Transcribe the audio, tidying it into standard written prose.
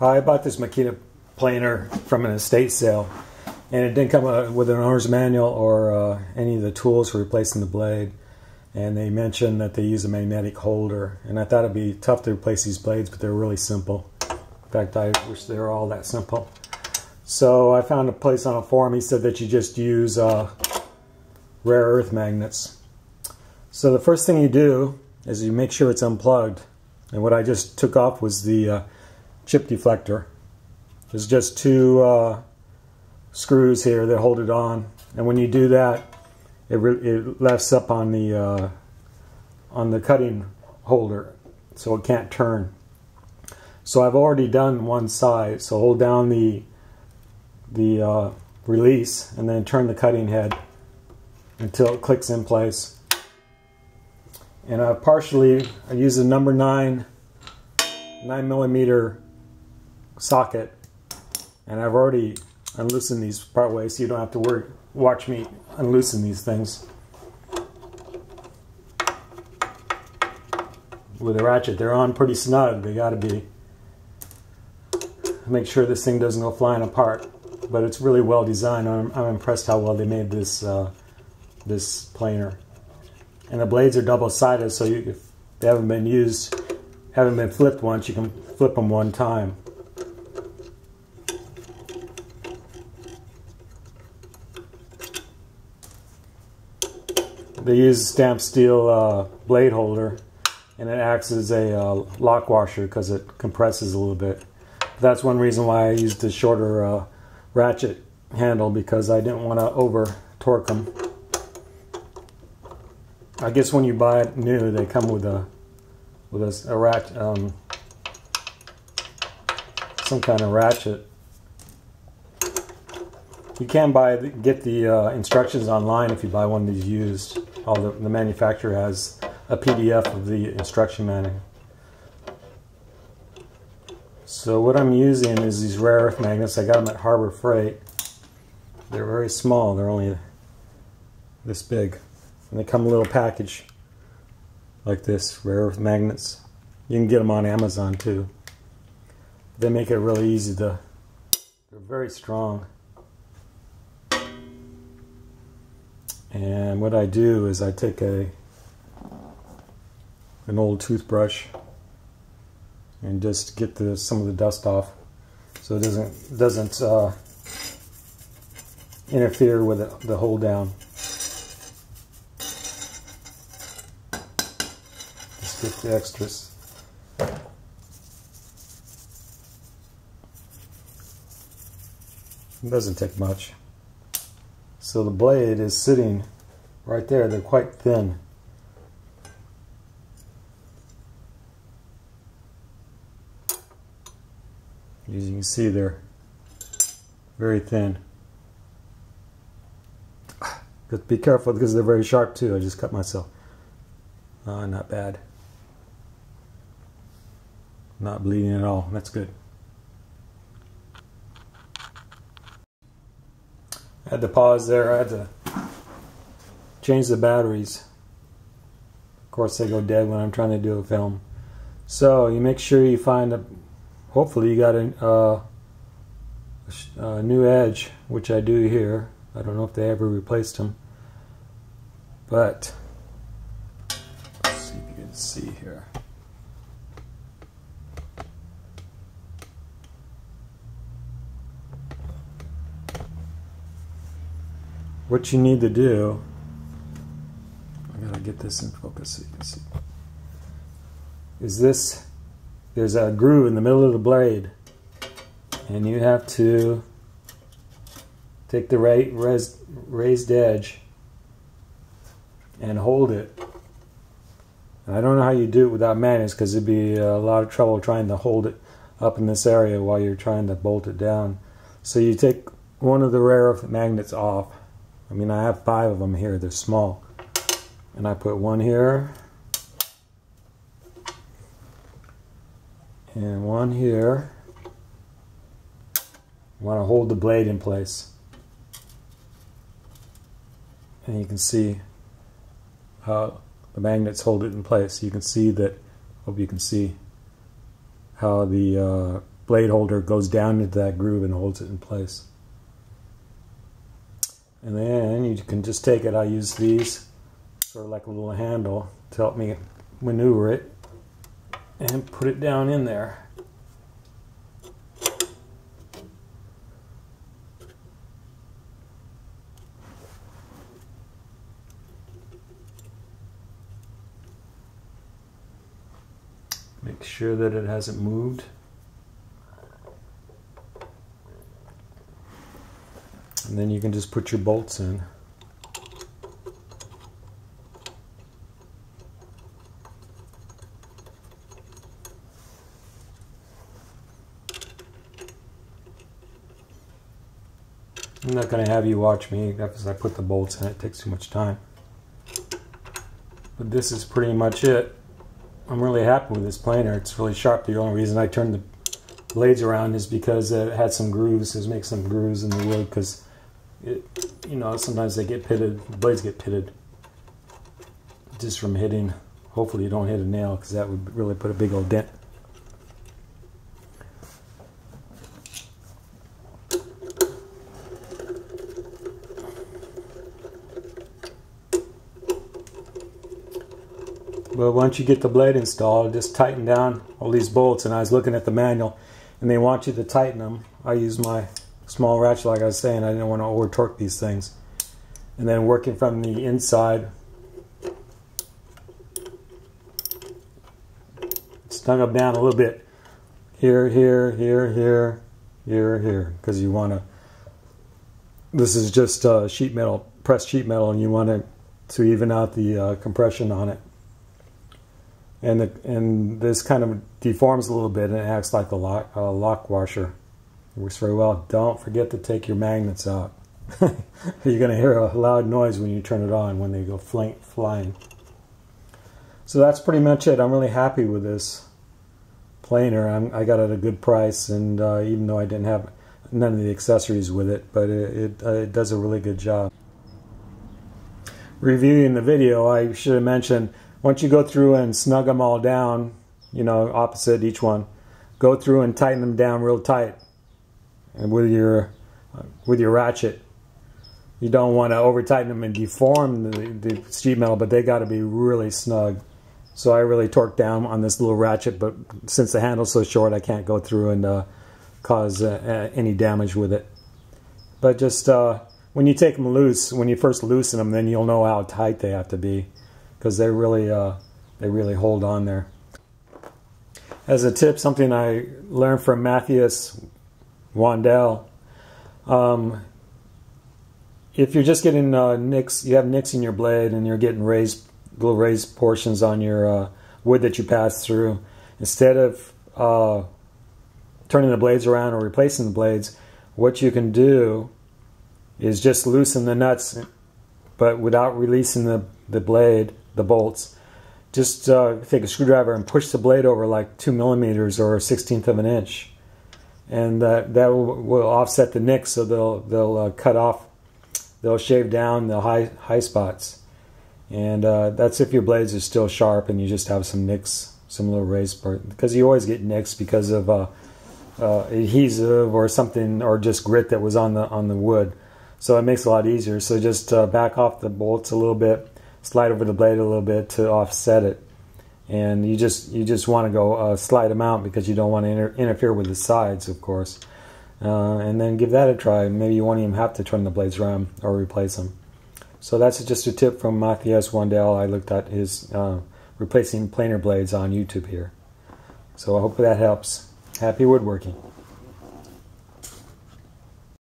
I bought this Makita planer from an estate sale, and it didn't come with an owner's manual or any of the tools for replacing the blade. And they mentioned that they use a magnetic holder, and I thought it'd be tough to replace these blades, but they're really simple. In fact, I wish they were all that simple. So I found a place on a forum. He said that you just use rare earth magnets. So the first thing you do is you make sure it's unplugged. And what I just took off was the chip deflector. There's just two screws here that hold it on, and when you do that, it lifts up on the cutting holder, so it can't turn. So I've already done one side. So hold down the release, and then turn the cutting head until it clicks in place. And I use a number 9mm socket, and I've already unloosened these part ways, so you don't have to watch me unloosen these things with a ratchet. They're on pretty snug. They gotta be. Make sure this thing doesn't go flying apart, but it's really well designed. I'm impressed how well they made this this planer. And the blades are double-sided, so if they haven't been flipped once, you can flip them one time. They use stamped steel blade holder, and it acts as a lock washer because it compresses a little bit. That's one reason why I used the shorter ratchet handle, because I didn't want to over torque them. I guess when you buy it new, they come with a ratchet, some kind of ratchet. You can get the instructions online if you buy one of these used. The manufacturer has a PDF of the instruction manual. So what I'm using is these rare earth magnets. I got them at Harbor Freight. They're very small. They're only this big. And they come in a little package like this, rare earth magnets. You can get them on Amazon too. They make it really easy they're very strong. And what I do is I take an old toothbrush and just get some of the dust off, so it doesn't interfere with the hold down. Just get the extras. It doesn't take much. So the blade is sitting right there. They're quite thin. As you can see, they're very thin. But be careful because they're very sharp too. I just cut myself. Not bad. Not bleeding at all. That's good. I had to pause there. I had to change the batteries. Of course, they go dead when I'm trying to do a film. So you make sure you find hopefully you got a new edge, which I do here. I don't know if they ever replaced them, but let's see if you can see here. What you need to do, I gotta get this in focus so you can see, is this. There's a groove in the middle of the blade, and you have to take the raised edge and hold it. And I don't know how you do it without magnets, because it'd be a lot of trouble trying to hold it up in this area while you're trying to bolt it down. So you take one of the rare earth magnets off. I mean, I have 5 of them here. They're small. And I put one here. And one here. You want to hold the blade in place. And you can see how the magnets hold it in place. You can see that, hope you can see how the blade holder goes down into that groove and holds it in place. And then you can just take it. I use these sort of like a little handle to help me maneuver it and put it down in there. Make sure that it hasn't moved. And then you can just put your bolts in. I'm not going to have you watch me because I put the bolts in. It takes too much time. But this is pretty much it. I'm really happy with this planer. It's really sharp. The only reason I turned the blades around is because it had some grooves. It makes some grooves in the wood because, you know, sometimes they get pitted. The blades get pitted just from hitting. Hopefully you don't hit a nail because that would really put a big old dent. But once you get the blade installed, just tighten down all these bolts. And I was looking at the manual, and they want you to tighten them. I use my small ratchet, like I was saying. I didn't want to over torque these things. And then working from the inside, snug them down a little bit. Here, here, here, here, here, here. Because you want to. This is just sheet metal, pressed sheet metal, and you want to even out the compression on it. And this kind of deforms a little bit and it acts like a lock washer. It works very well. Don't forget to take your magnets out. You're going to hear a loud noise when you turn it on when they go flying. So that's pretty much it. I'm really happy with this planer. I got it at a good price, and even though I didn't have none of the accessories with it, but it does a really good job. Reviewing the video, I should have mentioned, once you go through and snug them all down, you know, opposite each one, go through and tighten them down real tight, and with your ratchet. You don't want to over tighten them and deform the sheet metal, but they got to be really snug. So I really torqued down on this little ratchet, but since the handle's so short, I can't go through and cause any damage with it. But just when you take them loose, when you first loosen them, then you'll know how tight they have to be, because they really hold on there. As a tip, something I learned from Matthias Wandel, if you're just getting nicks, you have nicks in your blade and you're getting little raised portions on your wood that you pass through, instead of turning the blades around or replacing the blades, what you can do is just loosen the nuts, but without releasing the blade, the bolts. Just take a screwdriver and push the blade over like 2 millimeters or 1/16 of an inch, and that will offset the nicks, so they'll cut off, they'll shave down the high spots. And that's if your blades are still sharp and you just have some nicks, some little raised part, because you always get nicks because of adhesive or something, or just grit that was on the wood. So it makes it a lot easier. So just back off the bolts a little bit, slide over the blade a little bit to offset it, and you just want to go slide them out because you don't want to interfere with the sides, of course. And then give that a try. Maybe you won't even have to turn the blades around or replace them. So that's just a tip from Matthias Wandel. I looked at his replacing planer blades on YouTube here. So I hope that helps. Happy woodworking.